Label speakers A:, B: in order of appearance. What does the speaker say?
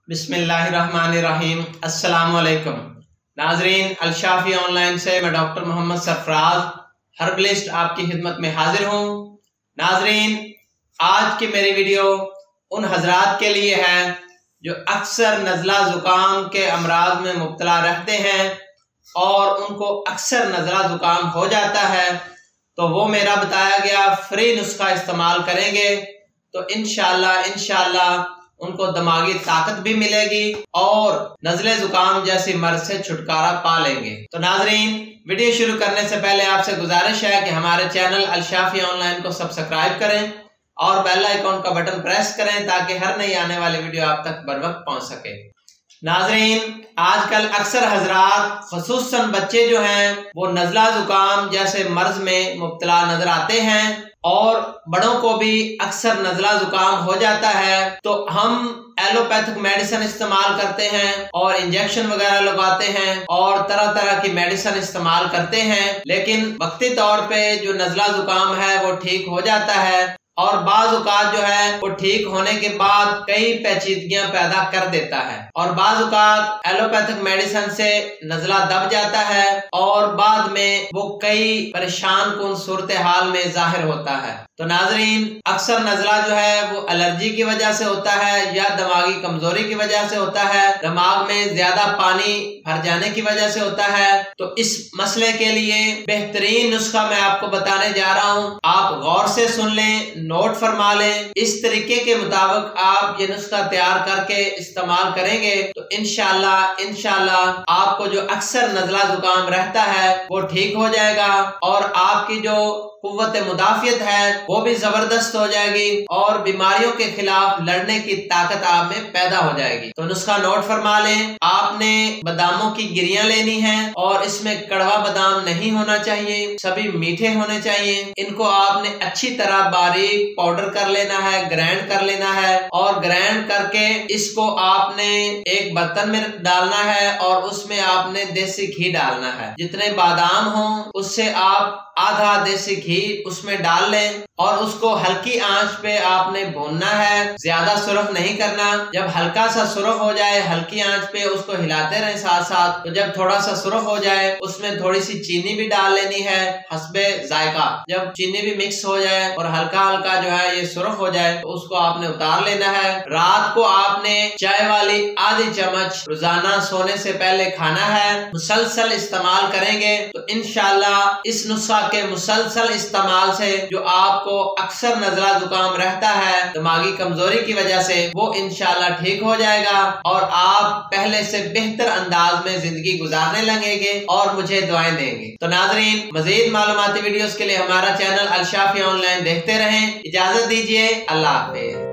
A: बिस्मिल्लाहिर्रहमानिर्रहीम। अस्सलामुअलैकुम नाजरीन, अलशाफी ऑनलाइन से मैं डॉक्टर मोहम्मद सरफराज हर्बलिस्ट आपकी खिदमत में हाजिर हूँ। नाजरीन, आज की मेरी वीडियो उन हजरात के लिए है जो अक्सर नज़ला ज़ुकाम के अमराज में मुब्तला रहते हैं और उनको अक्सर नज़ला ज़ुकाम हो जाता है, तो वो मेरा बताया गया फ्री नुस्खा इस्तेमाल करेंगे तो इंशाल्लाह उनको दिमागी ताकत भी मिलेगी और नज़ले ज़ुकाम जैसी मर्ज से छुटकारा पा लेंगे। तो नाजरीन, वीडियो शुरू करने से पहले आपसे गुजारिश है कि हमारे चैनल अलशाफी ऑनलाइन को सब्सक्राइब करें और बेल आइकॉन का बटन प्रेस करें ताकि हर नई आने वाली वीडियो आप तक बर वक्त पहुंच सके। नाजरीन, आजकल अक्सर हजरात खुसूसन बच्चे जो हैं वो नज़ला ज़ुकाम जैसे मर्ज में मुब्तला नजर आते हैं और बड़ों को भी अक्सर नज़ला ज़ुकाम हो जाता है, तो हम एलोपैथिक मेडिसिन इस्तेमाल करते हैं और इंजेक्शन वगैरह लगाते हैं और तरह तरह की मेडिसिन इस्तेमाल करते हैं, लेकिन वक्ती तौर पे जो नज़ला ज़ुकाम है वो ठीक हो जाता है और बाज़ औक़ात जो है वो ठीक होने के बाद कई पेचीदगियां पैदा कर देता है और बाज़ औक़ात एलोपैथिक मेडिसिन से नज़ला दब जाता है और बाद में वो कई परेशान कुन सूरत हाल में जाहिर होता है। तो नाजरीन, अक्सर नज़ला जो है वो एलर्जी की वजह से होता है या दिमागी कमजोरी की वजह से होता है, दिमाग में ज्यादा पानी भर जाने की वजह से होता है। तो इस मसले के लिए बेहतरीन नुस्खा मैं आपको बताने जा रहा हूँ, आप गौर से सुन लें, नोट फरमा लें। इस तरीके के मुताबिक आप ये नुस्खा तैयार करके इस्तेमाल करेंगे तो इंशाल्लाह आपको जो अक्सर नज़ला ज़ुकाम रहता है वो ठीक हो जाएगा और आपकी जो कुव्वत मुदाफियत है वो भी जबरदस्त हो जाएगी और बीमारियों के खिलाफ लड़ने की ताकत आप में पैदा हो जाएगी। तो नुस्खा नोट फरमा लें। आपने बादामों की गिरियां लेनी है और इसमें कड़वा बादाम नहीं होना चाहिए, सभी मीठे होने चाहिए। इनको आपने अच्छी तरह बारीक पाउडर कर लेना है, ग्राइंड कर लेना है और ग्राइंड करके इसको आपने एक बर्तन में डालना है और उसमें आपने देसी घी डालना है। जितने बादाम हो उससे आप आधा देसी घी उसमें डाल लें और उसको हल्की आंच पे आपने भूनना है, ज्यादा सुरख नहीं करना। जब हल्का सा सुरख हो जाए हल्की आंच पे उसको हिलाते रहें साथ साथ। तो जब थोड़ा सा सुरख हो जाए उसमें थोड़ी सी चीनी भी डाल लेनी है हस्बे जायका। जब चीनी भी मिक्स हो जाए और हल्का हल्का जो है ये सुरख हो जाए तो उसको आपने उतार लेना है। रात को आपने चाय वाली आधी चम्मच रोजाना सोने से पहले खाना है। मुसलसल इस्तेमाल करेंगे तो इंशाल्लाह इस नुस्खा के मुसलसल इस्तेमाल से जो आपको अक्सर नज़ला ज़ुकाम रहता है दिमागी कमजोरी की वजह से वो इंशाल्लाह ठीक हो जाएगा और आप पहले से बेहतर अंदाज में जिंदगी गुजारने लगेंगे और मुझे दुआएं देंगे। तो नाजरीन, मजीद मालूमाती वीडियोस के लिए हमारा चैनल अलशाफी ऑनलाइन देखते रहें। इजाजत दीजिए, अल्लाह हाफ़िज़।